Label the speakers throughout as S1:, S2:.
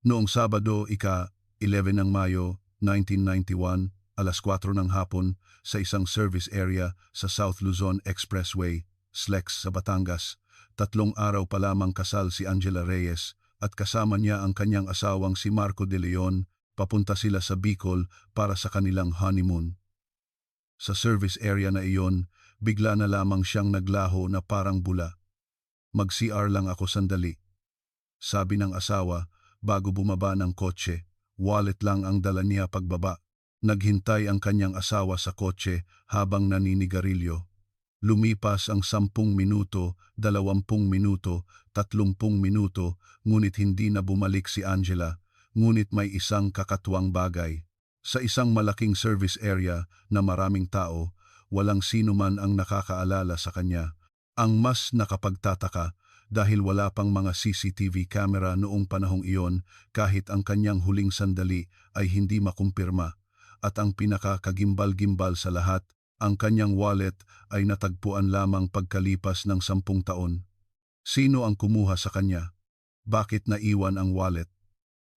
S1: Noong Sabado, ika-11 ng Mayo, 1991, alas 4 ng hapon, sa isang service area sa South Luzon Expressway, SLEX sa Batangas, 3 araw pa lamang kasal si Angela Reyes at kasama niya ang kanyang asawang si Marco De Leon. Papunta sila sa Bicol para sa kanilang honeymoon. Sa service area na iyon, bigla na lamang siyang naglaho na parang bula. Mag-CR lang ako sandali, sabi ng asawa bago bumaba ng kotse. Wallet lang ang dala niya pagbaba. Naghintay ang kanyang asawa sa kotse habang naninigarilyo. Lumipas ang 10 minuto, 20 minuto, 30 minuto, ngunit hindi na bumalik si Angela. Ngunit may isang kakatuwang bagay. Sa isang malaking service area na maraming tao, walang sino man ang nakakaalala sa kanya. Ang mas nakapagtataka, dahil wala pang mga CCTV camera noong panahong iyon, kahit ang kanyang huling sandali ay hindi makumpirma. At ang pinakakagimbal-gimbal sa lahat, ang kanyang wallet ay natagpuan lamang pagkalipas ng 10 taon. Sino ang kumuha sa kanya? Bakit naiwan ang wallet?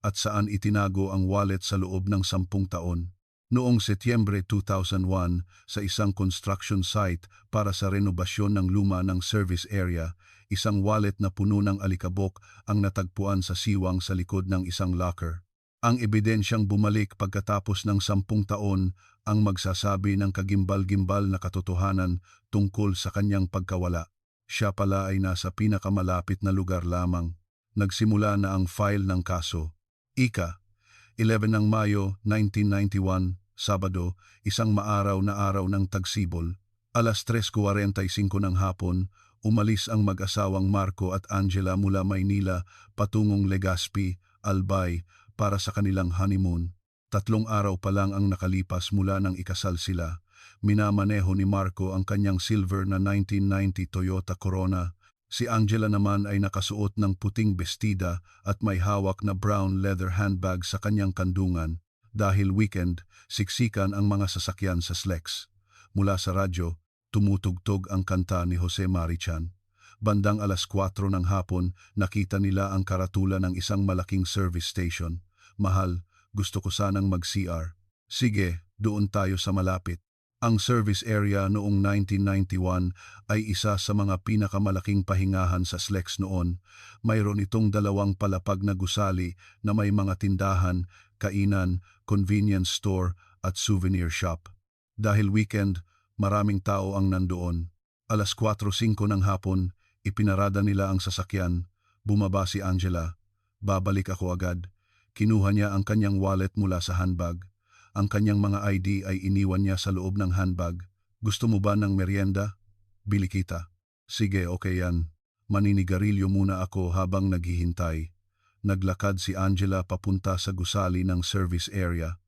S1: At saan itinago ang wallet sa loob ng 10 taon? Noong Setyembre 2001, sa isang construction site para sa renovasyon ng luma ng service area, isang wallet na puno ng alikabok ang natagpuan sa siwang sa likod ng isang locker. Ang ebidensyang bumalik pagkatapos ng 10 taon ang magsasabi ng kagimbal-gimbal na katotohanan tungkol sa kanyang pagkawala. Siya pala ay nasa pinakamalapit na lugar lamang. Nagsimula na ang file ng kaso. Ika-11 ng Mayo 1991, Sabado, isang maaraw na araw ng tagsibol. Alas 3:45 ng hapon, umalis ang mag-asawang Marco at Angela mula Maynila patungong Legazpi, Albay, para sa kanilang honeymoon. 3 araw pa lang ang nakalipas mula nang ikasal sila. Minamaneho ni Marco ang kanyang silver na 1990 Toyota Corona. Si Angela naman ay nakasuot ng puting bestida at may hawak na brown leather handbag sa kanyang kandungan. Dahil weekend, siksikan ang mga sasakyan sa SLEX. Mula sa radyo, tumutugtog ang kanta ni Jose Marichan. Bandang alas 4 ng hapon, nakita nila ang karatula ng isang malaking service station. Mahal, gusto ko sanang mag-CR. Sige, doon tayo sa malapit. Ang service area noong 1991 ay isa sa mga pinakamalaking pahingahan sa SLEX noon. Mayroon itong 2 palapag na gusali na may mga tindahan, kainan, convenience store at souvenir shop. Dahil weekend, maraming tao ang nandoon. Alas 4:05 ng hapon, ipinarada nila ang sasakyan. Bumaba si Angela. Babalik ako agad. Kinuha niya ang kanyang wallet mula sa handbag. Ang kanyang mga ID ay iniwan niya sa loob ng handbag. Gusto mo ba ng merienda? Bili kita. Sige, okay yan. Maninigarilyo muna ako habang naghihintay. Naglakad si Angela papunta sa gusali ng service area.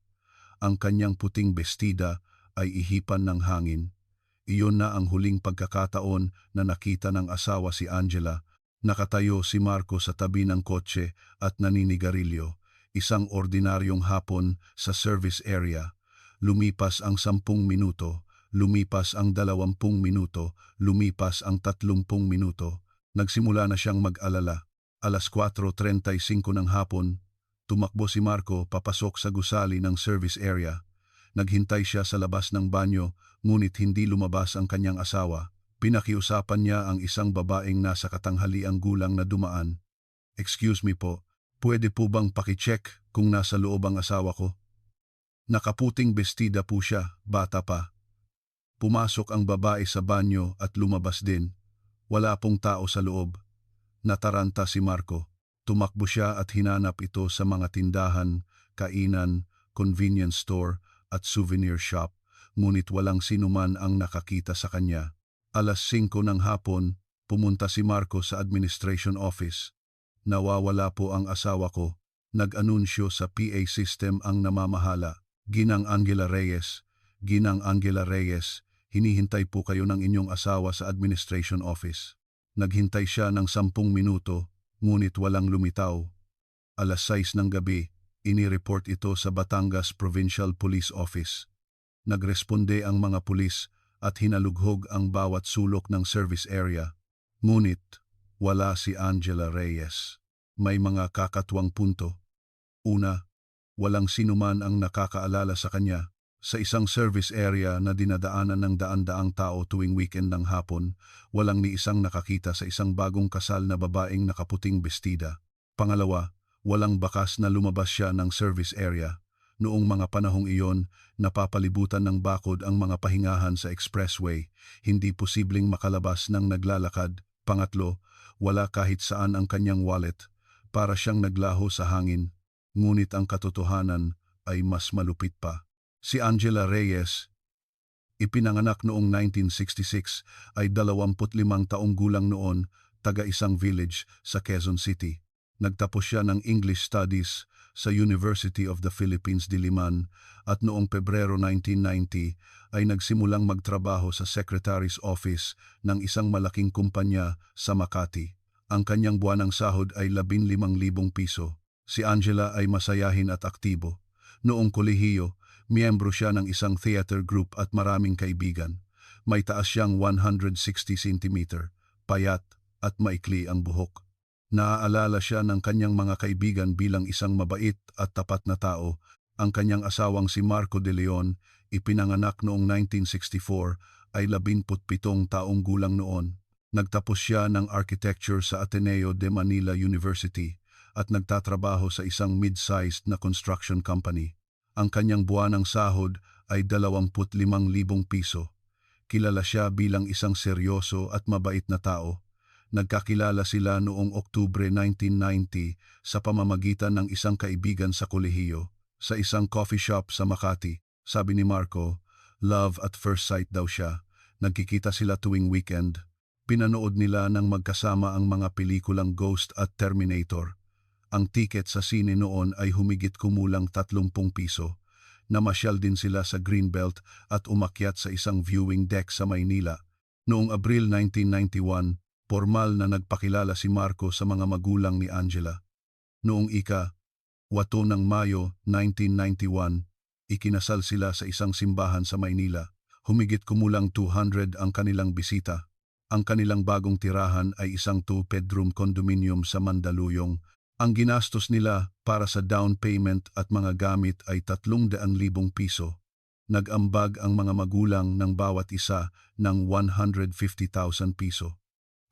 S1: Ang kanyang puting bestida ay ihipan ng hangin. Iyon na ang huling pagkakataon na nakita ng asawa si Angela. Nakatayo si Marco sa tabi ng kotse at naninigarilyo. Isang ordinaryong hapon sa service area. Lumipas ang 10 minuto, lumipas ang 20 minuto, lumipas ang 30 minuto. Nagsimula na siyang mag-alala. Alas 4:35 ng hapon, tumakbo si Marco papasok sa gusali ng service area. Naghintay siya sa labas ng banyo, ngunit hindi lumabas ang kanyang asawa. Pinakiusapan niya ang isang babaeng nasa katanghaliang gulang na dumaan. Excuse me po. Pwede po bang pakicheck kung nasa loob ang asawa ko? Nakaputing bestida po siya, bata pa. Pumasok ang babae sa banyo at lumabas din. Wala pong tao sa loob. Nataranta si Marco. Tumakbo siya at hinanap ito sa mga tindahan, kainan, convenience store at souvenir shop, ngunit walang sinuman ang nakakita sa kanya. Alas 5 ng hapon, pumunta si Marco sa administration office. Nawawala po ang asawa ko. Nag-anunsyo sa PA system ang namamahala. Ginang Angela Reyes, Ginang Angela Reyes, hinihintay po kayo ng inyong asawa sa administration office. Naghintay siya ng 10 minuto, ngunit walang lumitaw. Alas 6 ng gabi, inireport ito sa Batangas Provincial Police Office. Nagresponde ang mga pulis at hinalughog ang bawat sulok ng service area. Ngunit, wala si Angela Reyes. May mga kakatuwang punto. Una, walang sinuman ang nakakaalala sa kanya. Sa isang service area na dinadaanan ng daan-daang tao tuwing weekend ng hapon, walang ni isang nakakita sa isang bagong kasal na babaeng nakaputing bestida. Pangalawa, walang bakas na lumabas siya ng service area. Noong mga panahong iyon, napapalibutan ng bakod ang mga pahingahan sa expressway, hindi posibleng makalabas ng naglalakad. Pangatlo, wala kahit saan ang kanyang wallet, para siyang naglaho sa hangin. Ngunit ang katotohanan ay mas malupit pa. Si Angela Reyes, ipinanganak noong 1966, ay 25 taong gulang noon, taga isang village sa Quezon City. Nagtapos siya ng English Studies sa University of the Philippines Diliman at noong Pebrero 1990 ay nagsimulang magtrabaho sa Secretary's Office ng isang malaking kumpanya sa Makati. Ang kanyang buwanang sahod ay 15,000 piso. Si Angela ay masayahin at aktibo. Noong kolehiyo, miyembro siya ng isang theater group at maraming kaibigan. May taas siyang 160 cm, payat at maikli ang buhok. Naaalala siya ng kanyang mga kaibigan bilang isang mabait at tapat na tao. Ang kanyang asawang si Marco de Leon, ipinanganak noong 1964, ay 17 taong gulang noon. Nagtapos siya ng architecture sa Ateneo de Manila University at nagtatrabaho sa isang mid-sized na construction company. Ang kanyang buwanang sahod ay 25,000 piso. Kilala siya bilang isang seryoso at mabait na tao. Nagkakilala sila noong Oktubre 1990 sa pamamagitan ng isang kaibigan sa kolehiyo, sa isang coffee shop sa Makati. Sabi ni Marco, love at first sight daw siya. Nagkikita sila tuwing weekend. Pinanood nila ng magkasama ang mga pelikulang Ghost at Terminator. Ang tiket sa sine noon ay humigit kumulang 30 piso. Namasyal din sila sa Greenbelt at umakyat sa isang viewing deck sa Maynila. Noong Abril 1991, formal na nagpakilala si Marco sa mga magulang ni Angela. Noong ika-8 ng Mayo 1991, ikinasal sila sa isang simbahan sa Maynila. Humigit kumulang 200 ang kanilang bisita. Ang kanilang bagong tirahan ay isang 2-bedroom condominium sa Mandaluyong. Ang ginastos nila para sa down payment at mga gamit ay 300,000 piso. Nag-ambag ang mga magulang ng bawat isa ng 150,000 piso.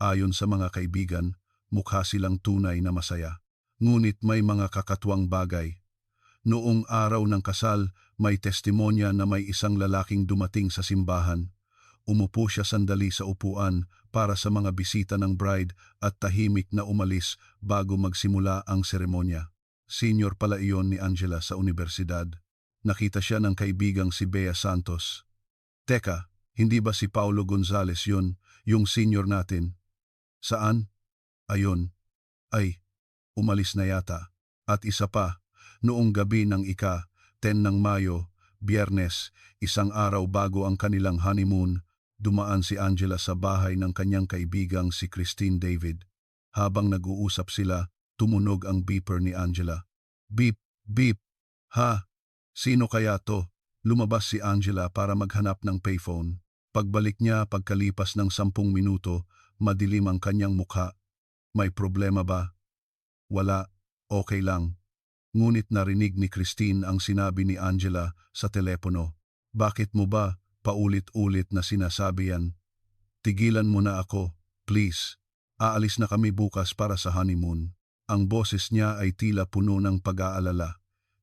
S1: Ayon sa mga kaibigan, mukha silang tunay na masaya. Ngunit may mga kakatuwang bagay. Noong araw ng kasal, may testimonya na may isang lalaking dumating sa simbahan. Umupo siya sandali sa upuan para sa mga bisita ng bride at tahimik na umalis bago magsimula ang seremonya. Senior pala iyon ni Angela sa universidad. Nakita siya ng kaibigang si Bea Santos. Teka, hindi ba si Paulo Gonzales yun, yung senior natin? Saan? Ayon. Ay, umalis na yata. At isa pa, noong gabi ng ika-10 ng Mayo, Biyernes, isang araw bago ang kanilang honeymoon, dumaan si Angela sa bahay ng kanyang kaibigang si Christine David. Habang nag-uusap sila, tumunog ang beeper ni Angela. Beep, beep. Ha? Sino kaya to? Lumabas si Angela para maghanap ng payphone. Pagbalik niya pagkalipas ng 10 minuto, madilim ang kanyang mukha. May problema ba? Wala, okay lang. Ngunit narinig ni Christine ang sinabi ni Angela sa telepono. Bakit mo ba paulit-ulit na sinasabi yan? Tigilan mo na ako, please. Aalis na kami bukas para sa honeymoon. Ang boses niya ay tila puno ng pag-aalala.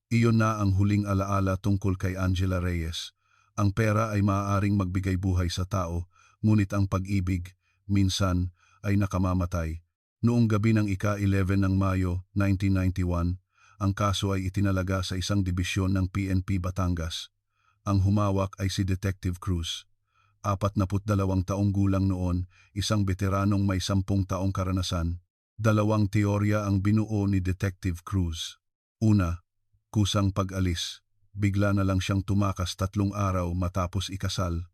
S1: Iyon na ang huling alaala tungkol kay Angela Reyes. Ang pera ay maaaring magbigay buhay sa tao, ngunit ang pag-ibig, minsan, ay nakamamatay. Noong gabi ng ika-11 ng Mayo 1991, ang kaso ay itinalaga sa isang dibisyon ng PNP Batangas. Ang humawak ay si Detective Cruz. 42 taong gulang noon, isang veteranong may 10 taong karanasan. 2 teorya ang binuo ni Detective Cruz. Una, kusang pag-alis. Bigla na lang siyang tumakas 3 araw matapos ikasal.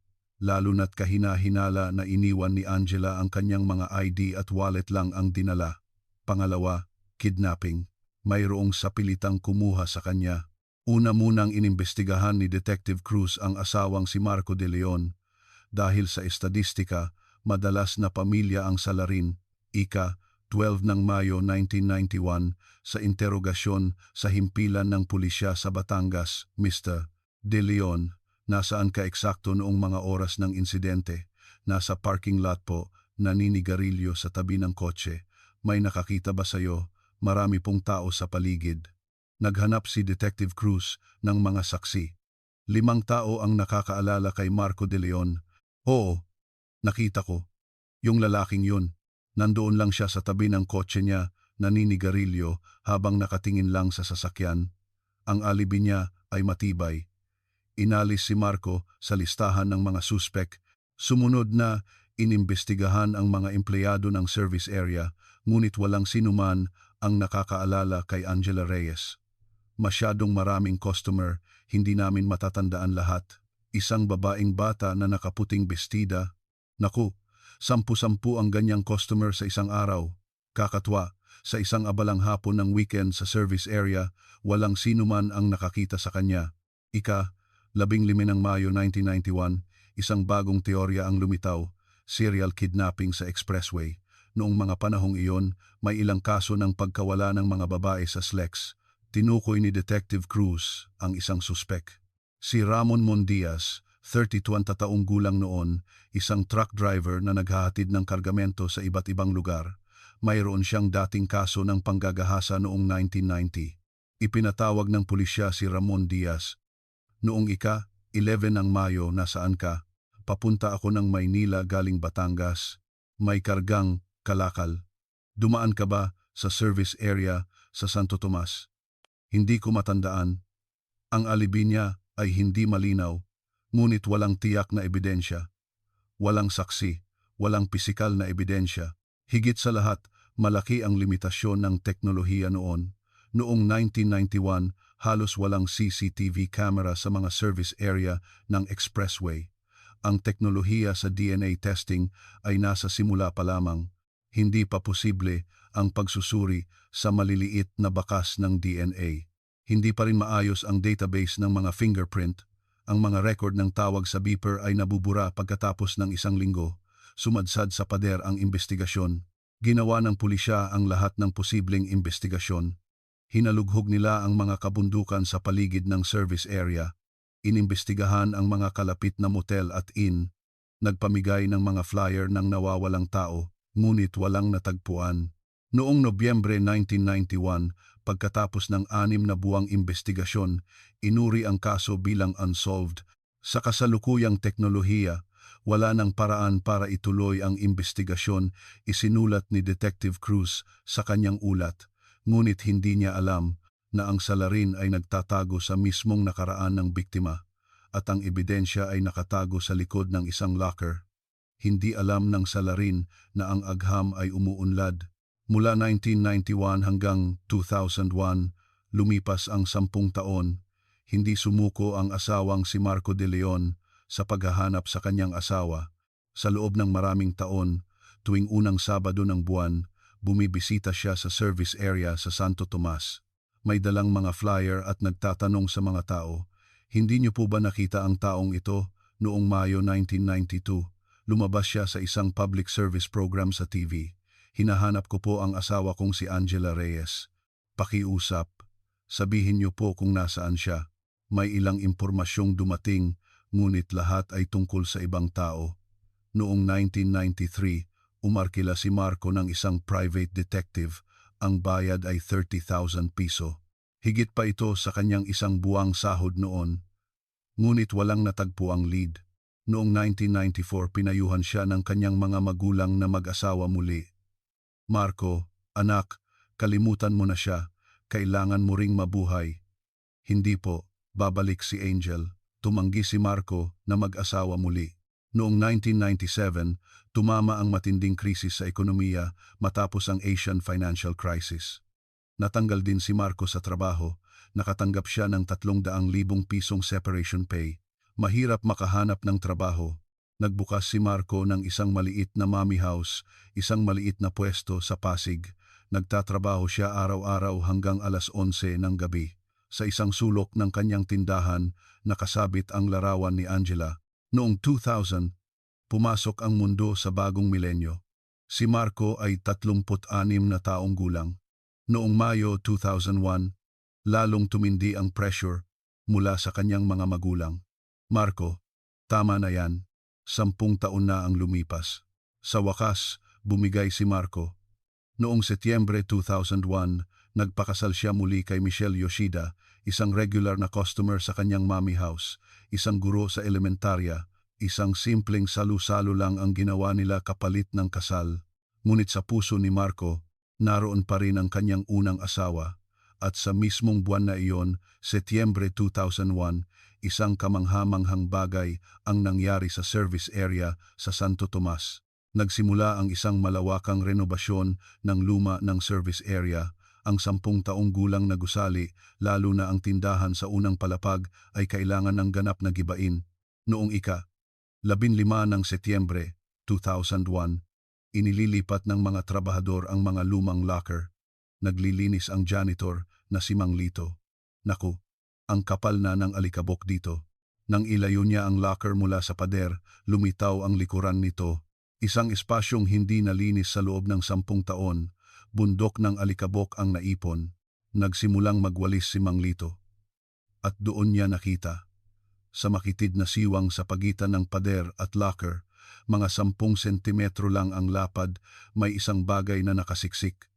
S1: Lalo na't kahina-hinala na iniwan ni Angela ang kanyang mga ID at wallet lang ang dinala. Pangalawa, kidnapping. Mayroong sapilitang kumuha sa kanya. Una munang inimbestigahan ni Detective Cruz ang asawang si Marco de Leon. Dahil sa estadistika, madalas na pamilya ang salarin, ika 12 ng Mayo 1991 sa interogasyon sa himpilan ng pulisya sa Batangas, Mr. De Leon, nasaan ka eksakto noong mga oras ng insidente? Nasa parking lot po, naninigarilyo sa tabi ng kotse. May nakakita ba sa'yo? Marami pong tao sa paligid. Naghanap si Detective Cruz ng mga saksi. 5 tao ang nakakaalala kay Marco De Leon. Oo, nakita ko. Yung lalaking yun. Nandoon lang siya sa tabi ng kotse niya, naninigarilyo habang nakatingin lang sa sasakyan. Ang alibi niya ay matibay. Inalis si Marco sa listahan ng mga suspek. Sumunod na inimbestigahan ang mga empleyado ng service area, ngunit walang sinuman ang nakakaalala kay Angela Reyes. Masyadong maraming customer, hindi namin matatandaan lahat. Isang babaeng bata na nakaputing bestida. Naku, 10-10 ang ganyang customer sa isang araw. Kakatwa, sa isang abalang hapon ng weekend sa service area, walang sinuman ang nakakita sa kanya. 15 ng Mayo 1991, isang bagong teorya ang lumitaw, serial kidnapping sa expressway. Noong mga panahong iyon, may ilang kaso ng pagkawala ng mga babae sa SLEX. Tinukoy ni Detective Cruz ang isang suspek. Si Ramon Mondias, 32 taong gulang noon, isang truck driver na naghahatid ng kargamento sa iba't ibang lugar. Mayroon siyang dating kaso ng panggagahasa noong 1990. Ipinatawag ng pulisya si Ramon Diaz. Noong 11 ng Mayo, nasaan ka? Papunta ako ng Maynila galing Batangas. May kargang kalakal. Dumaan ka ba sa service area sa Santo Tomas? Hindi ko matandaan. Ang alibi niya ay hindi malinaw, ngunit walang tiyak na ebidensya. Walang saksi, walang pisikal na ebidensya. Higit sa lahat, malaki ang limitasyon ng teknolohiya noon. Noong 1991, halos walang CCTV camera sa mga service area ng expressway. Ang teknolohiya sa DNA testing ay nasa simula pa lamang. Hindi pa posible ang pagsusuri sa maliliit na bakas ng DNA. Hindi pa rin maayos ang database ng mga fingerprint. Ang mga record ng tawag sa beeper ay nabubura pagkatapos ng isang linggo. Sumadsad sa pader ang investigasyon. Ginawa ng pulisya ang lahat ng posibleng investigasyon. Hinalughog nila ang mga kabundukan sa paligid ng service area. Inimbestigahan ang mga kalapit na motel at inn. Nagpamigay ng mga flyer ng nawawalang tao, ngunit walang natagpuan. Noong Nobyembre 1991, pagkatapos ng 6 na buwang investigasyon, inuri ang kaso bilang unsolved. Sa kasalukuyang teknolohiya, wala nang paraan para ituloy ang investigasyon, isinulat ni Detective Cruz sa kanyang ulat. Ngunit hindi niya alam na ang salarin ay nagtatago sa mismong nakaraan ng biktima at ang ebidensya ay nakatago sa likod ng isang locker. Hindi alam ng salarin na ang agham ay umuunlad. Mula 1991 hanggang 2001, lumipas ang 10 taon, hindi sumuko ang asawang si Marco De Leon sa paghahanap sa kanyang asawa. Sa loob ng maraming taon, tuwing unang Sabado ng buwan, bumibisita siya sa service area sa Santo Tomas. May dalang mga flyer at nagtatanong sa mga tao, "Hindi niyo po ba nakita ang taong ito?" Noong Mayo 1992, lumabas siya sa isang public service program sa TV. "Hinahanap ko po ang asawa kong si Angela Reyes. Pakiusap. Sabihin niyo po kung nasaan siya. May ilang impormasyong dumating, ngunit lahat ay tungkol sa ibang tao." Noong 1993, umarkila si Marco ng isang private detective. Ang bayad ay 30,000 piso. Higit pa ito sa kanyang isang buwang sahod noon. Ngunit walang natagpo ang lead. Noong 1994, pinayuhan siya ng kanyang mga magulang na mag-asawa muli. "Marco, anak, kalimutan mo na siya. Kailangan mo ring mabuhay." "Hindi po, babalik si Angel." Tumanggi si Marco na mag-asawa muli. Noong 1997, tumama ang matinding krisis sa ekonomiya matapos ang Asian financial crisis. Natanggal din si Marco sa trabaho. Nakatanggap siya ng 300,000 pisong separation pay. Mahirap makahanap ng trabaho. Nagbukas si Marco ng isang maliit na mommy house, isang maliit na pwesto sa Pasig. Nagtatrabaho siya araw-araw hanggang alas 11 ng gabi. Sa isang sulok ng kanyang tindahan, nakasabit ang larawan ni Angela. Noong 2000, pumasok ang mundo sa bagong milenyo. Si Marco ay 36 na taong gulang. Noong Mayo 2001, lalong tumindi ang pressure mula sa kanyang mga magulang. Marco, tama na yan. 10 taon na ang lumipas. Sa wakas, bumigay si Marco. Noong Setyembre 2001, nagpakasal siya muli kay Michelle Yoshida, isang regular na customer sa kanyang mommy house, isang guro sa elementarya, isang simpleng salu-salo lang ang ginawa nila kapalit ng kasal. Ngunit sa puso ni Marco, naroon pa rin ang kanyang unang asawa, at sa mismong buwan na iyon, Setyembre 2001, isang kamanghamanghang bagay ang nangyari sa service area sa Santo Tomas. Nagsimula ang isang malawakang renobasyon ng luma ng service area. Ang 10 taong gulang na gusali, lalo na ang tindahan sa unang palapag, ay kailangan ng ganap na gibain. Noong 15 ng Setyembre 2001, inililipat ng mga trabahador ang mga lumang locker. Naglilinis ang janitor na si Mang Lito. Naku, ang kapal na ng alikabok dito. Nang ilayo niya ang locker mula sa pader, lumitaw ang likuran nito. Isang espasyong hindi nalinis sa loob ng 10 taon. Bundok ng alikabok ang naipon. Nagsimulang magwalis si Mang Lito. At doon niya nakita, sa makitid na siwang sa pagitan ng pader at locker, mga 10 sentimetro lang ang lapad, may isang bagay na nakasiksik.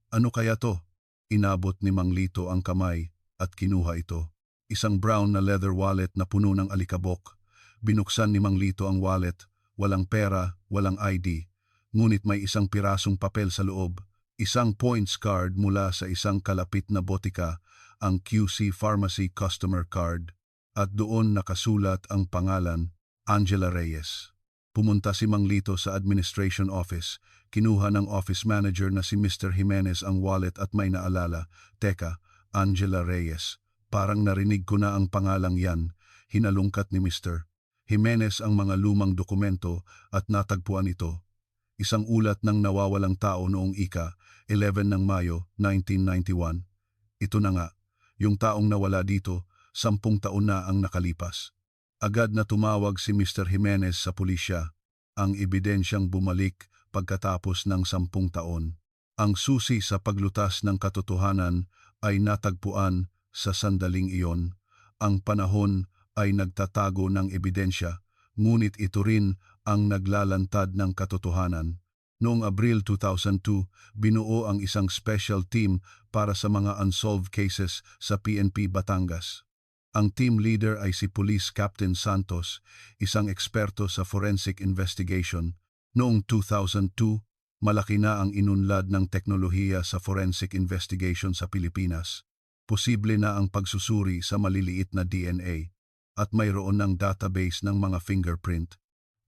S1: Ano kaya to? Inabot ni Mang Lito ang kamay at kinuha ito. Isang brown na leather wallet na puno ng alikabok. Binuksan ni Mang Lito ang wallet, walang pera, walang ID. Ngunit may isang pirasong papel sa loob, isang points card mula sa isang kalapit na botika, ang QC Pharmacy Customer Card. At doon nakasulat ang pangalan, Angela Reyes. Pumunta si Mang Lito sa administration office, kinuha ng office manager na si Mr. Jimenez ang wallet at may naalala, teka, Angela Reyes, parang narinig ko na ang pangalang yan, hinalungkat ni Mr. Jimenez ang mga lumang dokumento at natagpuan ito. Isang ulat ng nawawalang tao noong 11 ng Mayo 1991. Ito na nga, yung taong nawala dito, 10 taon na ang nakalipas. Agad na tumawag si Mr. Jimenez sa pulisya. Ang ebidensyang bumalik pagkatapos ng 10 taon. Ang susi sa paglutas ng katotohanan ay natagpuan sa sandaling iyon. Ang panahon ay nagtatago ng ebidensya, ngunit ito rin ang naglalantad ng katotohanan. Noong Abril 2002, binuo ang isang special team para sa mga unsolved cases sa PNP Batangas. Ang team leader ay si Police Captain Santos, isang eksperto sa forensic investigation. Noong 2002, malaki na ang inunlad ng teknolohiya sa forensic investigation sa Pilipinas. Posible na ang pagsusuri sa maliliit na DNA at mayroon ng database ng mga fingerprint.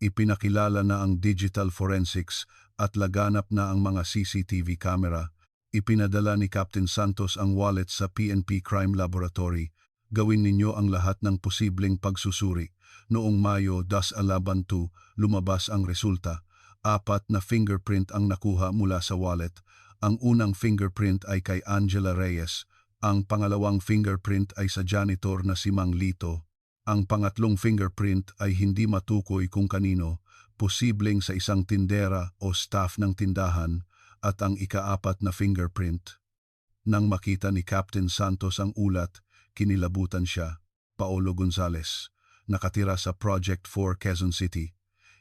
S1: Ipinakilala na ang digital forensics at laganap na ang mga CCTV camera. Ipinadala ni Captain Santos ang wallet sa PNP Crime Laboratory. Gawin ninyo ang lahat ng posibleng pagsusuri. Noong Mayo 11, lumabas ang resulta. 4 na fingerprint ang nakuha mula sa wallet. Ang unang fingerprint ay kay Angela Reyes. Ang pangalawang fingerprint ay sa janitor na si Mang Lito. Ang pangatlong fingerprint ay hindi matukoy kung kanino, posibleng sa isang tindera o staff ng tindahan, at ang ika-4 na fingerprint. Nang makita ni Captain Santos ang ulat, kinilabutan siya. Paolo Gonzales, nakatira sa Project 4 Quezon City.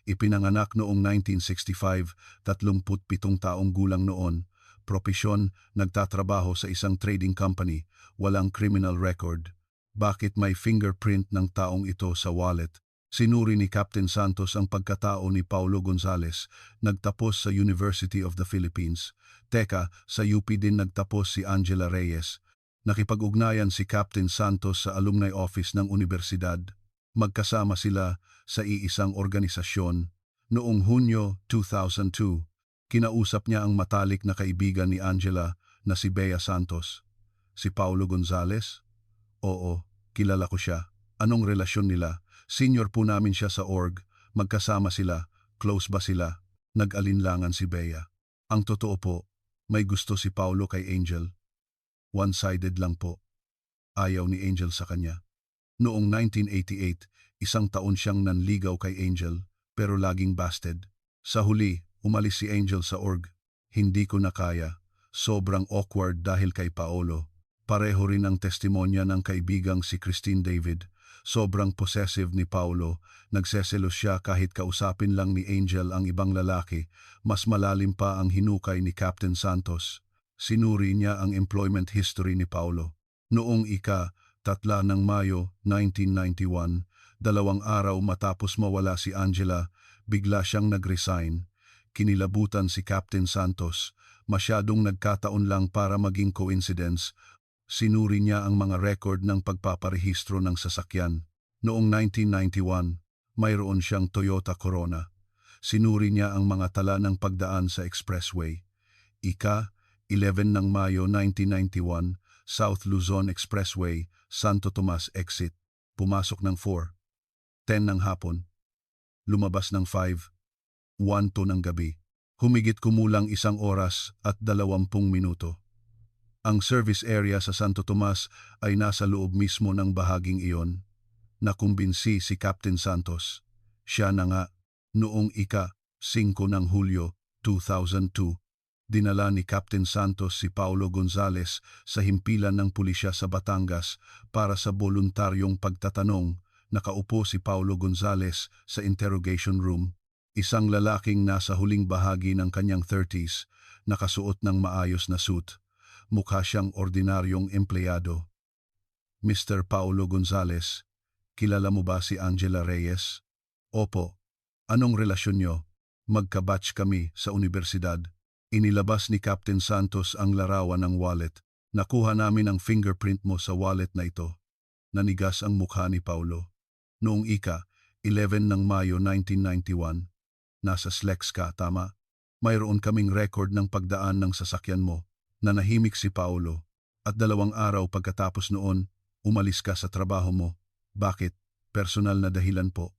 S1: Ipinanganak noong 1965, 37 taong gulang noon. Propesyon, nagtatrabaho sa isang trading company, walang criminal record. Bakit may fingerprint ng taong ito sa wallet? Sinuri ni Captain Santos ang pagkatao ni Paolo Gonzales, nagtapos sa University of the Philippines. Teka, sa UP din nagtapos si Angela Reyes. Nakipag-ugnayan si Captain Santos sa alumni office ng universidad. Magkasama sila sa iisang organisasyon. Noong Hunyo 2002, kinausap niya ang matalik na kaibigan ni Angela na si Bea Santos. Si Paolo Gonzales? Oo, kilala ko siya. Anong relasyon nila? Senior po namin siya sa org. Magkasama sila. Close ba sila? Nag-alinlangan si Bea. Ang totoo po, may gusto si Paolo kay Angel. One-sided lang po. Ayaw ni Angel sa kanya. Noong 1988, 1 taon siyang nanligaw kay Angel, pero laging busted. Sa huli, Umalis si Angel sa org. Hindi ko na kaya. Sobrang awkward dahil kay Paolo. Pareho rin ang testimonya ng kaibigang si Christine David. Sobrang possessive ni Paolo. Nagseselos siya kahit kausapin lang ni Angel ang ibang lalaki. Mas malalim pa ang hinukay ni Captain Santos. Sinuri niya ang employment history ni Paolo. Noong ika-3 ng Mayo 1991, 2 araw matapos mawala si Angela, bigla siyang nag-resign. Kinilabutan si Captain Santos. Masyadong nagkataon lang para maging coincidence. Sinuri niya ang mga record ng pagpaparehistro ng sasakyan. Noong 1991, mayroon siyang Toyota Corona. Sinuri niya ang mga tala ng pagdaan sa expressway. Ika-11 ng Mayo 1991, South Luzon Expressway, Santo Tomas exit. Pumasok ng 4:10 ng hapon. Lumabas ng 5:12 ng gabi. Humigit kumulang 1 oras at 20 minuto. Ang service area sa Santo Tomas ay nasa loob mismo ng bahaging iyon. Nakumbinsi si Captain Santos. Siya na nga, noong ika-5 ng Hulyo 2002, dinala ni Captain Santos si Paulo Gonzales sa himpilan ng pulisya sa Batangas para sa voluntaryong pagtatanong. Nakaupo si Paulo Gonzales sa interrogation room. Isang lalaking nasa huling bahagi ng kanyang 30s, nakasuot ng maayos na suit. Mukha siyang ordinaryong empleyado. Mr. Paulo Gonzales, kilala mo ba si Angela Reyes? Opo. Anong relasyon niyo? Magka-batch kami sa universidad. Inilabas ni Captain Santos ang larawan ng wallet. Nakuha namin ang fingerprint mo sa wallet na ito. Nanigas ang mukha ni Paulo. Noong ika-11 ng Mayo 1991, nasa Slex ka, tama? Mayroon kaming record ng pagdaan ng sasakyan mo. Nanahimik si Paulo. At 2 araw pagkatapos noon, umalis ka sa trabaho mo. Bakit? Personal na dahilan po.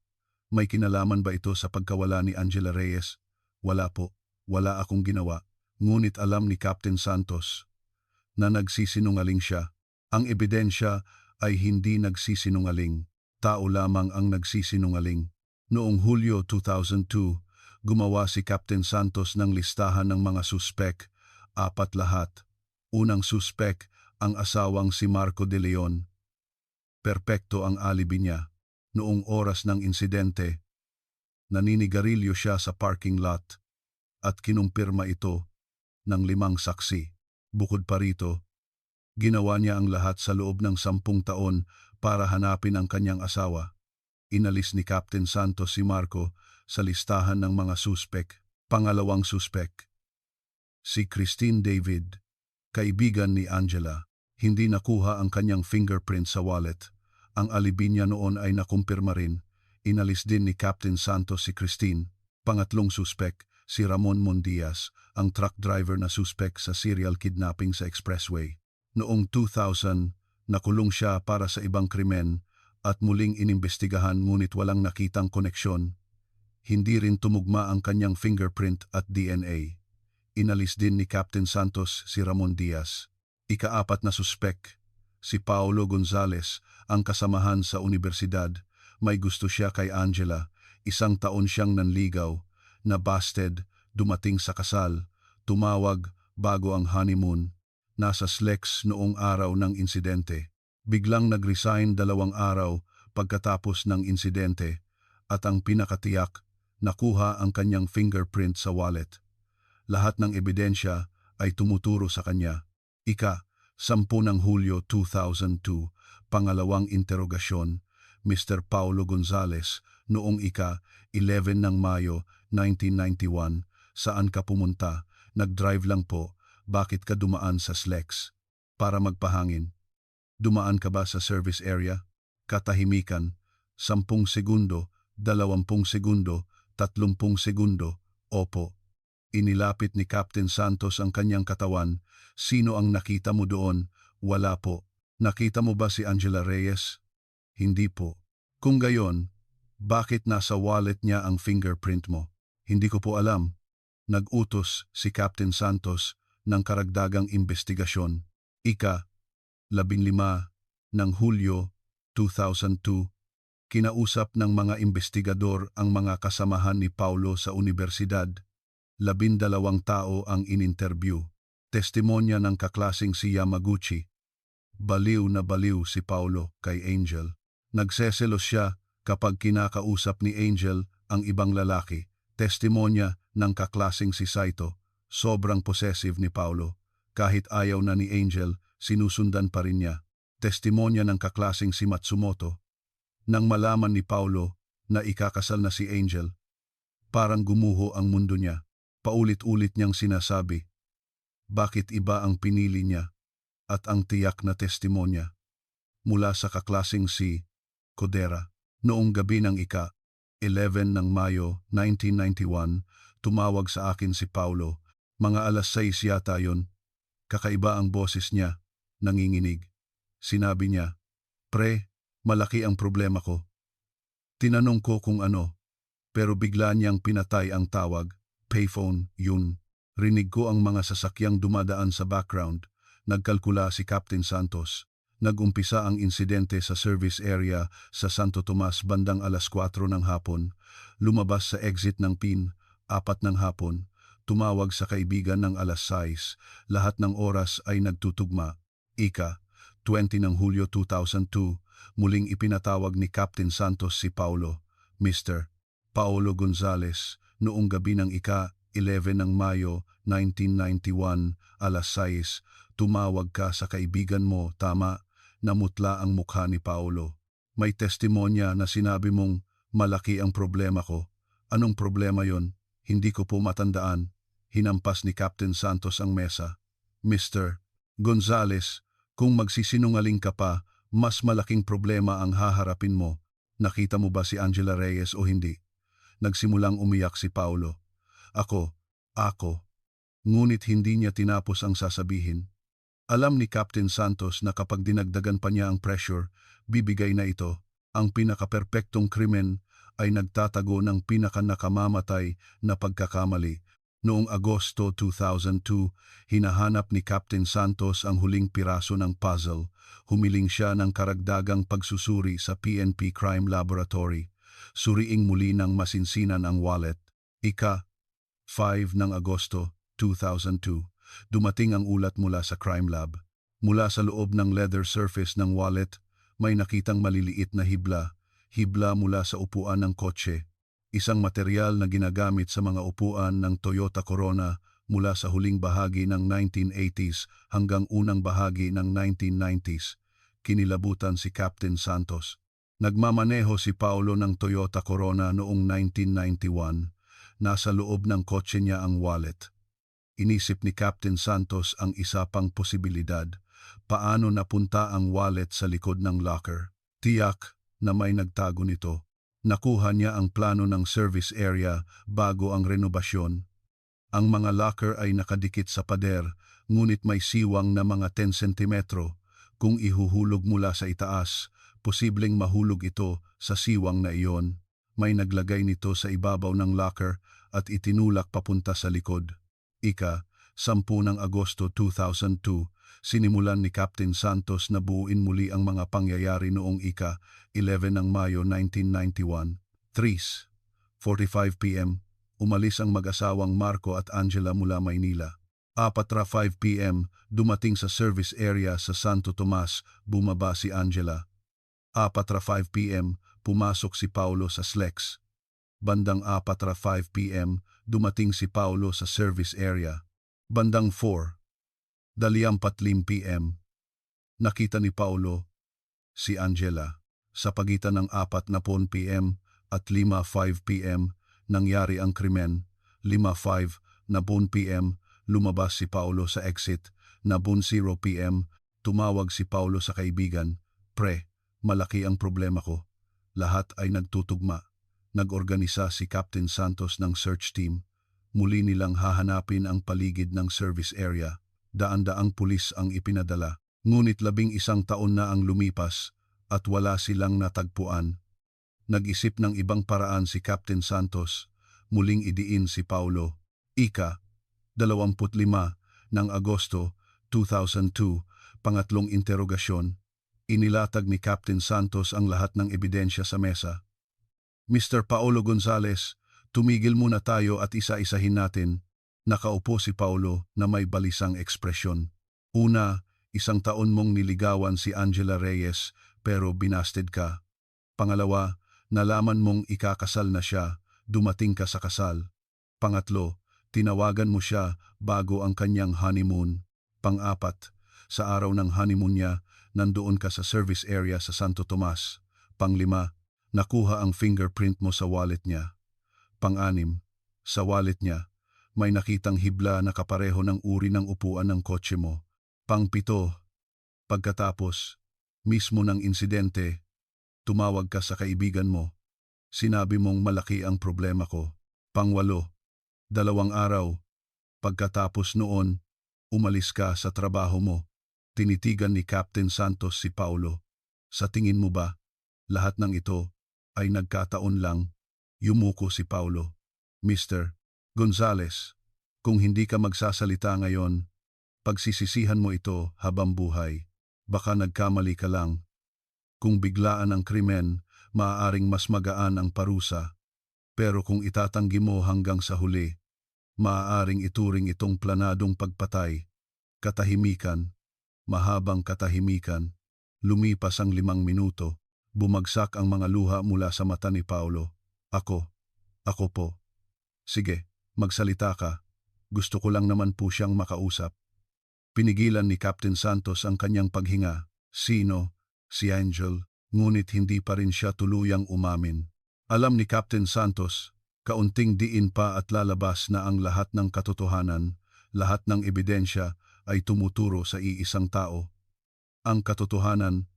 S1: May kinalaman ba ito sa pagkawala ni Angela Reyes? Wala po. Wala akong ginawa. Ngunit alam ni Captain Santos na nagsisinungaling siya. Ang ebidensya ay hindi nagsisinungaling. Tao lamang ang nagsisinungaling. Noong Hulyo 2002, gumawa si Captain Santos ng listahan ng mga suspek. 4 lahat. Unang suspek, ang asawang si Marco De Leon. Perpekto ang alibi niya. Noong oras ng insidente, naninigarilyo siya sa parking lot at kinumpirma ito ng 5 saksi. Bukod pa rito, ginawa niya ang lahat sa loob ng 10 taon para hanapin ang kanyang asawa. Inalis ni Captain Santos si Marco sa listahan ng mga suspek. Pangalawang suspek, si Christine David, kaibigan ni Angela. Hindi nakuha ang kanyang fingerprint sa wallet. Ang alibi niya noon ay nakumpirma rin. Inalis din ni Captain Santos si Christine. Pangatlong suspek, si Ramon Mondias, ang truck driver na suspek sa serial kidnapping sa expressway. Noong 2000, nakulong siya para sa ibang krimen at muling inimbestigahan ngunit walang nakitang koneksyon. Hindi rin tumugma ang kanyang fingerprint at DNA. Inalis din ni Captain Santos si Ramon Diaz. Ika-4 na suspek, si Paulo Gonzales, ang kasamahan sa universidad. May gusto siya kay Angela. 1 taon siyang nanligaw, na-busted, dumating sa kasal, tumawag bago ang honeymoon. Nasa Slex noong araw ng insidente. Biglang nag-resign 2 araw pagkatapos ng insidente at ang pinakatiyak, nakuha ang kanyang fingerprint sa wallet. Lahat ng ebidensya ay tumuturo sa kanya. Ika-10 ng Hulyo 2002, pangalawang interogasyon, Mr. Paulo Gonzales, noong ika-11 ng Mayo 1991, saan ka pumunta? Nag-drive lang po. Bakit ka dumaan sa Slex? Para magpahangin. Dumaan ka ba sa service area? Katahimikan. 10 segundo, 20 segundo, 30 segundo. Opo. Inilapit ni Captain Santos ang kanyang katawan. Sino ang nakita mo doon? Wala po. Nakita mo ba si Angela Reyes? Hindi po. Kung gayon, bakit nasa wallet niya ang fingerprint mo? Hindi ko po alam. Nag-utos si Captain Santos ng karagdagang investigasyon. Ika-15 ng Hulyo 2002, kinausap ng mga investigador ang mga kasamahan ni Paulo sa universidad. 12 tao ang ininterview. Testimonya ng kaklasing si Yamaguchi. Baliw na baliw si Paulo kay Angel. Nagseselos siya kapag kinakausap ni Angel ang ibang lalaki. Testimonya ng kaklasing si Saito. Sobrang possessive ni Paulo. Kahit ayaw na ni Angel, sinusundan pa rin niya. Testimonya ng kaklasing si Matsumoto. Nang malaman ni Paulo na ikakasal na si Angel, parang gumuho ang mundo niya. Paulit-ulit niyang sinasabi, bakit iba ang pinili niya? At ang tiyak na testimonya mula sa kaklasing si Kodera. Noong gabi ng ika-11 ng Mayo 1991, tumawag sa akin si Paulo. Mga alas 6 yata yon. Kakaiba ang boses niya, nanginginig. Sinabi niya, "Pre, malaki ang problema ko." Tinanong ko kung ano, pero bigla niyang pinatay ang tawag. Payphone, yun. Rinig ko ang mga sasakyang dumadaan sa background. Nagkalkula si Captain Santos. Nagumpisa ang insidente sa service area sa Santo Tomas bandang alas 4 ng hapon. Lumabas sa exit ng PIN, 4 ng hapon. Tumawag sa kaibigan ng alas 6. Lahat ng oras ay nagtutugma. Ika-20 ng Hulyo 2002, muling ipinatawag ni Captain Santos si Paulo. Mr. Paulo Gonzales, noong gabi ng ika-11 ng Mayo 1991, alas 6, tumawag ka sa kaibigan mo, tama? Namutla ang mukha ni Paulo. May testimonya na sinabi mong malaki ang problema ko. Anong problema yon? Hindi ko po matandaan. Hinampas ni Captain Santos ang mesa. Mr. Gonzales, kung magsisinungaling ka pa, mas malaking problema ang haharapin mo. Nakita mo ba si Angela Reyes o hindi? Nagsimulang umiyak si Paulo. Ako. Ngunit hindi niya tinapos ang sasabihin. Alam ni Captain Santos na kapag dinagdagan pa niya ang pressure, bibigay na ito. Ang pinakaperpektong krimen ay nagtatago ng pinakanakamamatay na pagkakamali. Noong Agosto 2002, hinahanap ni Captain Santos ang huling piraso ng puzzle. Humiling siya ng karagdagang pagsusuri sa PNP Crime Laboratory. Suriing muli ng masinsinan ang wallet. Ika-5 ng Agosto 2002, dumating ang ulat mula sa Crime Lab. Mula sa loob ng leather surface ng wallet, may nakitang maliliit na hibla mula sa upuan ng kotse. Isang material na ginagamit sa mga upuan ng Toyota Corona mula sa huling bahagi ng 1980s hanggang unang bahagi ng 1990s. Kinilabutan si Captain Santos. Nagmamaneho si Paulo ng Toyota Corona noong 1991. Nasa loob ng kotse niya ang wallet. Inisip ni Captain Santos ang isa pang posibilidad. Paano napunta ang wallet sa likod ng locker? Tiyak na may nagtago nito. Nakuha niya ang plano ng service area bago ang renobasyon. Ang mga locker ay nakadikit sa pader, ngunit may siwang na mga 10 sentimetro. Kung ihuhulog mula sa itaas, posibleng mahulog ito sa siwang na iyon. May naglagay nito sa ibabaw ng locker at itinulak papunta sa likod. Ika-10 ng Agosto 2002, sinimulan ni Captain Santos na buuin muli ang mga pangyayari noong ika-11 ng Mayo 1991. 3:45 p.m., umalis ang mag-asawang Marco at Angela mula Maynila. 4:05 p.m., dumating sa service area sa Santo Tomas, bumaba si Angela. 4:05 p.m., pumasok si Paulo sa Slex. Bandang 4:05 p.m., dumating si Paulo sa service area. Bandang 4:45 p.m., nakita ni Paulo si Angela. Sa pagitan ng 4:00 p.m. at 5:05 p.m., nangyari ang krimen. 5:05 p.m., lumabas si Paulo sa exit. 0 p.m., tumawag si Paulo sa kaibigan. Pre, malaki ang problema ko. Lahat ay nagtutugma. Nag-organisa si Captain Santos ng search team. Muli nilang hahanapin ang paligid ng service area. Daan-daang pulis ang ipinadala. Ngunit 11 taon na ang lumipas at wala silang natagpuan. Nag-isip ng ibang paraan si Captain Santos. Muling idiin si Paulo. Ika-25 ng Agosto 2002, pangatlong interogasyon. Inilatag ni Captain Santos ang lahat ng ebidensya sa mesa. Mr. Paulo Gonzales, tumigil muna tayo at isa-isahin natin. Nakaupo si Paulo na may balisang ekspresyon. Una, 1 taon mong niligawan si Angela Reyes pero binasted ka. Pangalawa, nalaman mong ikakasal na siya, dumating ka sa kasal. Pangatlo, tinawagan mo siya bago ang kanyang honeymoon. Pang-apat, sa araw ng honeymoon niya, nandoon ka sa service area sa Santo Tomas. Pang-lima, nakuha ang fingerprint mo sa wallet niya. Pang-anim, sa wallet niya, may nakitang hibla na kapareho ng uri ng upuan ng kotse mo. Pang-pito, pagkatapos, mismo ng insidente, tumawag ka sa kaibigan mo. Sinabi mong malaki ang problema ko. Pang-walo, 2 araw, pagkatapos noon, umalis ka sa trabaho mo. Tinitigan ni Captain Santos si Paulo. Sa tingin mo ba, lahat ng ito ay nagkataon lang? Yumuko si Paulo. Mr. Gonzales, kung hindi ka magsasalita ngayon, pagsisisihan mo ito habang buhay. Baka nagkamali ka lang. Kung biglaan ang krimen, maaaring mas magaan ang parusa. Pero kung itatanggi mo hanggang sa huli, maaaring ituring itong planadong pagpatay. Katahimikan, mahabang katahimikan. Lumipas ang 5 minuto. Bumagsak ang mga luha mula sa mata ni Paulo. Ako po. Sige, magsalita ka. Gusto ko lang naman po siyang makausap. Pinigilan ni Captain Santos ang kanyang paghinga. Sino? Si Angel. Ngunit hindi pa rin siya tuluyang umamin. Alam ni Captain Santos, kaunting diin pa at lalabas na ang lahat ng katotohanan, lahat ng ebidensya ay tumuturo sa iisang tao. Ang katotohanan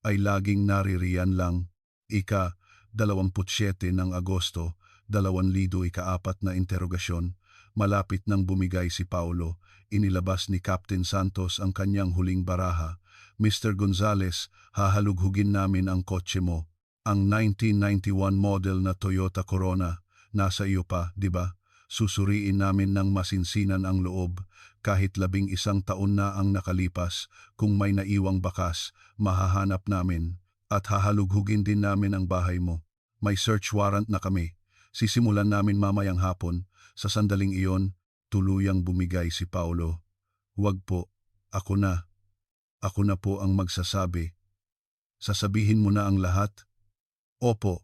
S1: ay laging naririyan lang. Ika-27 ng Agosto, 2004 na interogasyon, malapit nang bumigay si Paulo, inilabas ni Captain Santos ang kanyang huling baraha. Mr. Gonzales, hahalughugin namin ang kotse mo. Ang 1991 model na Toyota Corona, nasa iyo pa, di ba? Susuriin namin ng masinsinan ang loob. Kahit 11 taon na ang nakalipas, kung may naiwang bakas, mahahanap namin. At hahalughugin din namin ang bahay mo. May search warrant na kami. Sisimulan namin mamayang hapon. Sa sandaling iyon, tuluyang bumigay si Paulo. Wag po, ako na. Ako na po ang magsasabi. Sasabihin mo na ang lahat? Opo.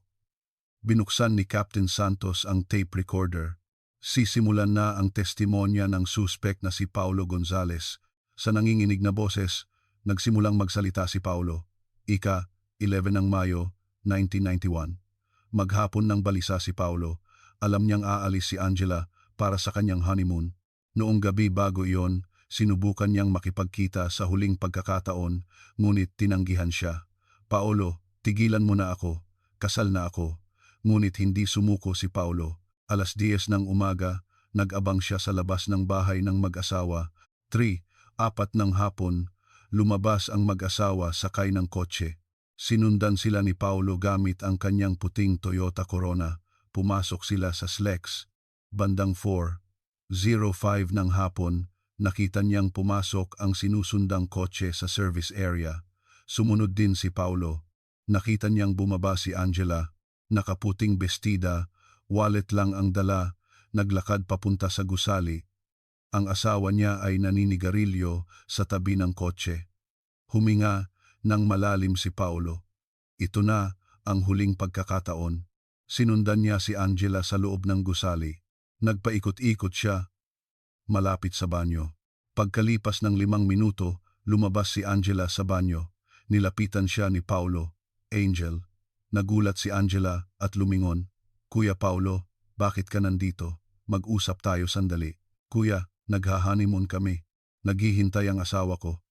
S1: Binuksan ni Captain Santos ang tape recorder. Sisimulan na ang testimonya ng suspect na si Paulo Gonzales. Sa nanginginig na boses, nagsimulang magsalita si Paulo. Ika-11 ng Mayo, 1991. Maghapon ng balisa si Paulo. Alam niyang aalis si Angela para sa kanyang honeymoon. Noong gabi bago iyon, sinubukan niyang makipagkita sa huling pagkakataon, ngunit tinanggihan siya. Paulo, tigilan mo na ako. Kasal na ako. Ngunit hindi sumuko si Paulo. 10:00 ng umaga, nag-abang siya sa labas ng bahay ng mag-asawa. 3:04 ng hapon, lumabas ang mag-asawa sakay ng kotse. Sinundan sila ni Paulo gamit ang kanyang puting Toyota Corona. Pumasok sila sa Slex. Bandang 4:05 ng hapon, nakita niyang pumasok ang sinusundang kotse sa service area. Sumunod din si Paulo. Nakita niyang bumaba si Angela, nakaputing bestida, wallet lang ang dala, naglakad papunta sa gusali. Ang asawa niya ay naninigarilyo sa tabi ng kotse. Huminga ng malalim si Paulo. Ito na ang huling pagkakataon. Sinundan niya si Angela sa loob ng gusali. Nagpaikot-ikot siya, malapit sa banyo. Pagkalipas ng 5 minuto, lumabas si Angela sa banyo. Nilapitan siya ni Paulo. Angel. Nagulat si Angela at lumingon. Kuya Paulo, bakit ka nandito? Mag-usap tayo sandali. Kuya, nagha-honeymoon kami. Naghihintay ang asawa ko.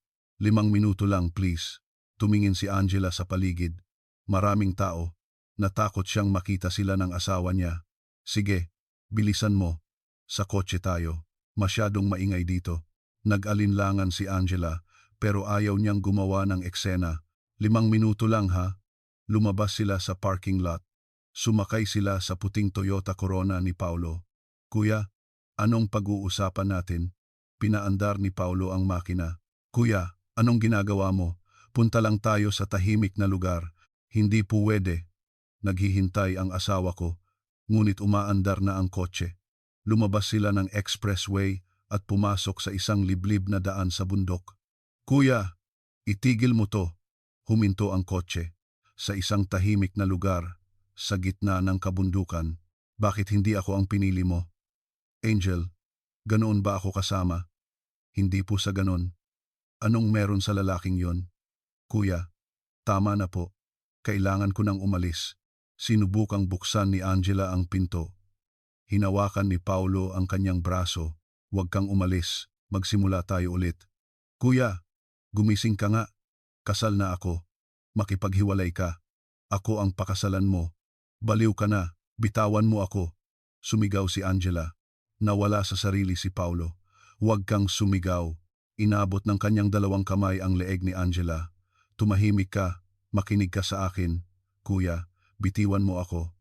S1: 5 minuto lang, please. Tumingin si Angela sa paligid. Maraming tao. Natakot siyang makita sila ng asawa niya. Sige, bilisan mo. Sa kotse tayo. Masyadong maingay dito. Nag-alinlangan si Angela, pero ayaw niyang gumawa ng eksena. 5 minuto lang ha. Lumabas sila sa parking lot. Sumakay sila sa puting Toyota Corona ni Paulo. Kuya, anong pag-uusapan natin? Pinaandar ni Paulo ang makina. Kuya, anong ginagawa mo? Punta lang tayo sa tahimik na lugar. Hindi puwede. Naghihintay ang asawa ko, ngunit umaandar na ang kotse. Lumabas sila ng expressway at pumasok sa isang liblib na daan sa bundok. Kuya, itigil mo to. Huminto ang kotse. Sa isang tahimik na lugar, sa gitna ng kabundukan. Bakit hindi ako ang pinili mo? Angel, ganoon ba ako kasama? Hindi po sa ganon. Anong meron sa lalaking yon? Kuya, tama na po. Kailangan ko nang umalis. Sinubukang buksan ni Angela ang pinto. Hinawakan ni Paulo ang kanyang braso. Huwag kang umalis. Magsimula tayo ulit. Kuya, gumising ka nga. Kasal na ako. Makipaghiwalay ka. Ako ang pakasalan mo. Baliw ka na. Bitawan mo ako. Sumigaw si Angela. Nawala sa sarili si Paulo. Huwag kang sumigaw. Inabot ng kanyang dalawang kamay ang leeg ni Angela. Tumahimik ka. Makinig ka sa akin. Kuya, bitiwan mo ako.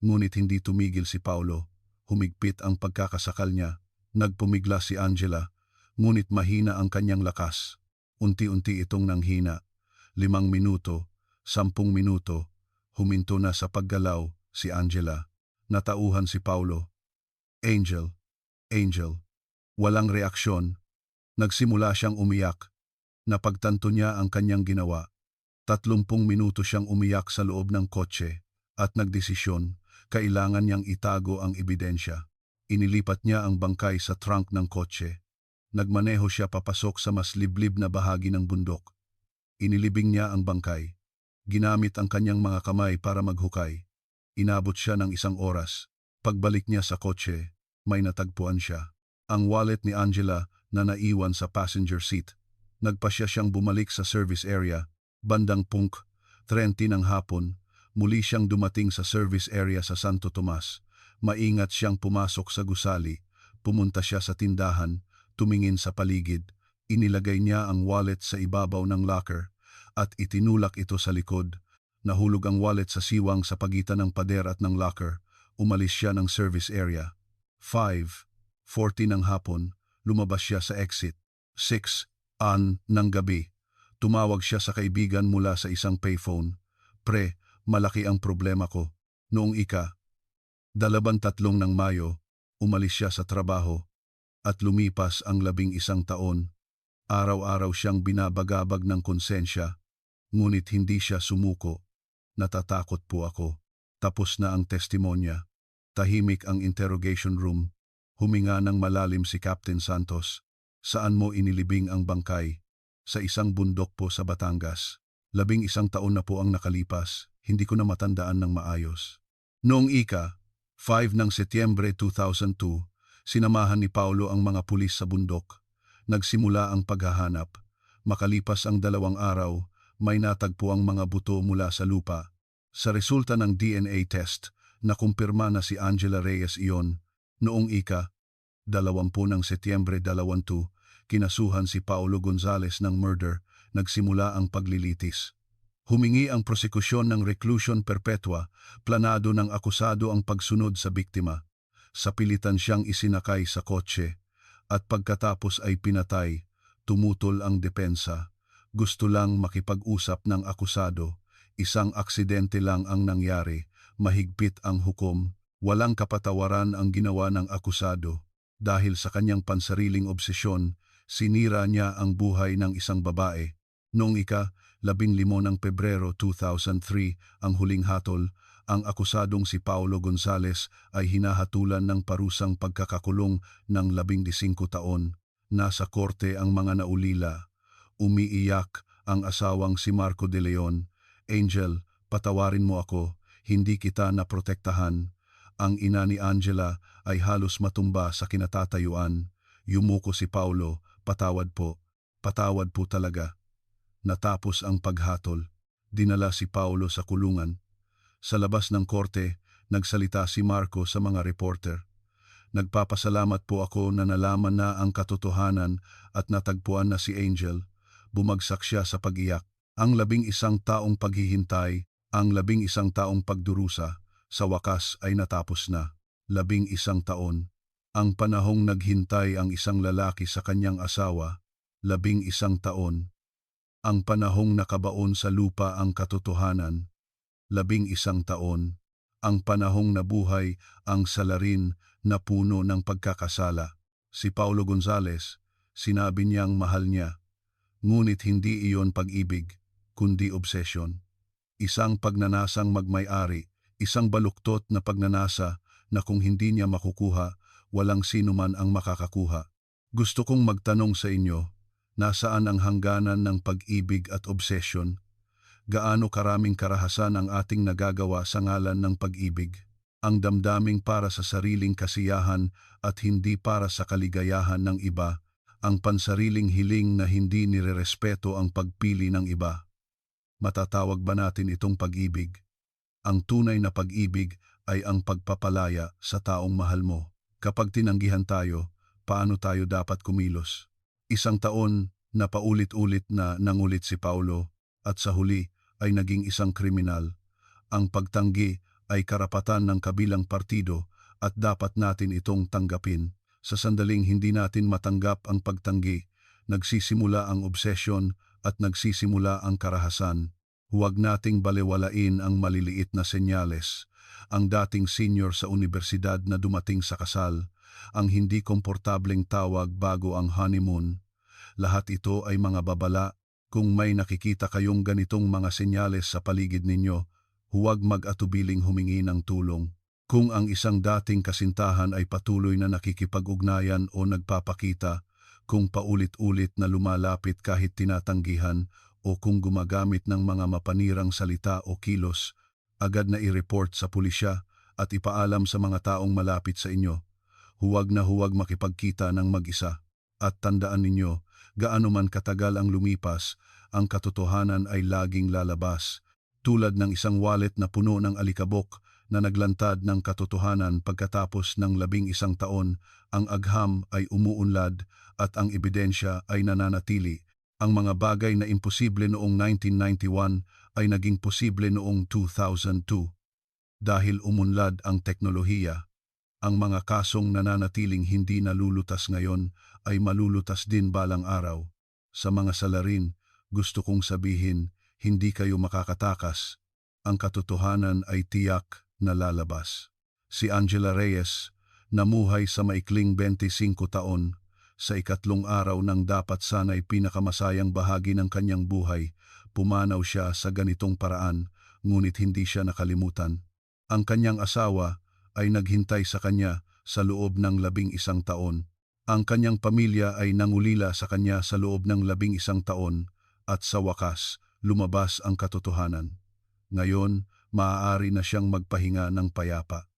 S1: Ngunit hindi tumigil si Paulo. Humigpit ang pagkakasakal niya. Nagpumigla si Angela. Ngunit mahina ang kanyang lakas. Unti-unti itong nanghina. 5 minuto, 10 minuto. Huminto na sa paggalaw si Angela. Natauhan si Paulo. Angel, Angel. Walang reaksyon. Nagsimula siyang umiyak. Napagtanto niya ang kanyang ginawa. 30 minuto siyang umiyak sa loob ng kotse at nagdesisyon, kailangan niyang itago ang ebidensya. Inilipat niya ang bangkay sa trunk ng kotse. Nagmaneho siya papasok sa mas liblib na bahagi ng bundok. Inilibing niya ang bangkay. Ginamit ang kanyang mga kamay para maghukay. Inabot siya ng 1 oras. Pagbalik niya sa kotse, may natagpuan siya. Ang wallet ni Angela na naiwan sa passenger seat. Nagpasya siyang bumalik sa service area. Bandang 30 ng hapon, muli siyang dumating sa service area sa Santo Tomas. Maingat siyang pumasok sa gusali. Pumunta siya sa tindahan, tumingin sa paligid. Inilagay niya ang wallet sa ibabaw ng locker at itinulak ito sa likod. Nahulog ang wallet sa siwang sa pagitan ng pader at ng locker. Umalis siya ng service area. 5:40 ng hapon, lumabas siya sa exit. 6 ng gabi. Tumawag siya sa kaibigan mula sa isang payphone. Pre, malaki ang problema ko. Noong 23 ng Mayo, umalis siya sa trabaho at lumipas ang 11 taon. Araw-araw siyang binabagabag ng konsensya, ngunit hindi siya sumuko. Natatakot po ako. Tapos na ang testimonya. Tahimik ang interrogation room. Huminga ng malalim si Captain Santos. Saan mo inilibing ang bangkay? Sa isang bundok po sa Batangas. 11 taon na po ang nakalipas. Hindi ko na matandaan ng maayos. Noong 5 ng Setyembre 2002, sinamahan ni Paulo ang mga pulis sa bundok. Nagsimula ang paghahanap. Makalipas ang 2 araw, may natagpo ang mga buto mula sa lupa. Sa resulta ng DNA test, nakumpirma na si Angela Reyes iyon. Noong 20 ng Setyembre 2002, kinasuhan si Paulo Gonzales ng murder. Nagsimula ang paglilitis. Humingi ang prosekusyon ng reclusion perpetua, planado ng akusado ang pagsunod sa biktima. Sa pilitan siyang isinakay sa kotse, at pagkatapos ay pinatay. Tumutol ang depensa. Gusto lang makipag-usap ng akusado. Isang aksidente lang ang nangyari. Mahigpit ang hukom. Walang kapatawaran ang ginawa ng akusado. Dahil sa kanyang pansariling obsesyon, sinira niya ang buhay ng isang babae. Noong 15 ng Pebrero 2003, ang huling hatol, ang akusadong si Paulo Gonzales ay hinahatulan ng parusang pagkakakulong ng 15 taon. Nasa korte ang mga naulila. Umiiyak ang asawang si Marco de Leon. Angel, patawarin mo ako, hindi kita naprotektahan. Ang ina ni Angela ay halos matumba sa kinatatayuan. Yumuko si Paulo, patawad po talaga. Natapos ang paghatol. Dinala si Paulo sa kulungan. Sa labas ng korte, nagsalita si Marco sa mga reporter. Nagpapasalamat po ako na nalaman na ang katotohanan at natagpuan na si Angel. Bumagsak siya sa pag-iyak. Ang 11 taong paghihintay, ang 11 taong pagdurusa, sa wakas ay natapos na. 11 taon. Ang panahong naghintay ang isang lalaki sa kanyang asawa. 11 taon. Ang panahong nakabaon sa lupa ang katotohanan. 11 taon. Ang panahong nabuhay ang salarin na puno ng pagkakasala. Si Paulo Gonzales, sinabi niyang mahal niya, ngunit hindi iyon pag-ibig, kundi obsession. Isang pagnanasang magmay-ari, isang baluktot na pagnanasa na kung hindi niya makukuha, walang sino man ang makakakuha. Gusto kong magtanong sa inyo, nasaan ang hangganan ng pag-ibig at obsession? Gaano karaming karahasan ang ating nagagawa sa ngalan ng pag-ibig? Ang damdaming para sa sariling kasiyahan at hindi para sa kaligayahan ng iba, ang pansariling hiling na hindi nirerespeto ang pagpili ng iba. Matatawag ba natin itong pag-ibig? Ang tunay na pag-ibig ay ang pagpapalaya sa taong mahal mo. Kapag tinanggihan tayo, paano tayo dapat kumilos? Isang taon na paulit-ulit na nangulit si Paulo at sa huli ay naging isang kriminal. Ang pagtanggi ay karapatan ng kabilang partido at dapat natin itong tanggapin. Sa sandaling hindi natin matanggap ang pagtanggi, nagsisimula ang obsesyon at nagsisimula ang karahasan. Huwag nating balewalain ang maliliit na senyales. Ang dating senior sa universidad na dumating sa kasal, ang hindi komportableng tawag bago ang honeymoon. Lahat ito ay mga babala. Kung may nakikita kayong ganitong mga senyales sa paligid ninyo, huwag mag-atubiling humingi ng tulong. Kung ang isang dating kasintahan ay patuloy na nakikipag-ugnayan o nagpapakita, kung paulit-ulit na lumalapit kahit tinatanggihan, o kung gumagamit ng mga mapanirang salita o kilos, agad na i-report sa pulisya at ipaalam sa mga taong malapit sa inyo. Huwag na huwag makipagkita ng mag-isa. At tandaan ninyo, gaano man katagal ang lumipas, ang katotohanan ay laging lalabas. Tulad ng isang wallet na puno ng alikabok na naglantad ng katotohanan pagkatapos ng 11 taon, ang agham ay umuunlad at ang ebidensya ay nananatili. Ang mga bagay na imposible noong 1991 ay naging posible noong 2002. Dahil umunlad ang teknolohiya, ang mga kasong nananatiling hindi nalulutas ngayon ay malulutas din balang araw. Sa mga salarin, gusto kong sabihin, hindi kayo makakatakas. Ang katotohanan ay tiyak na lalabas. Si Angela Reyes, namuhay sa maikling 25 taon, sa ikatlong araw ng dapat sana'y pinakamasayang bahagi ng kanyang buhay, pumanaw siya sa ganitong paraan, ngunit hindi siya nakalimutan. Ang kanyang asawa ay naghintay sa kanya sa loob ng 11 taon. Ang kanyang pamilya ay nangulila sa kanya sa loob ng 11 taon at sa wakas, lumabas ang katotohanan. Ngayon, maaari na siyang magpahinga ng payapa.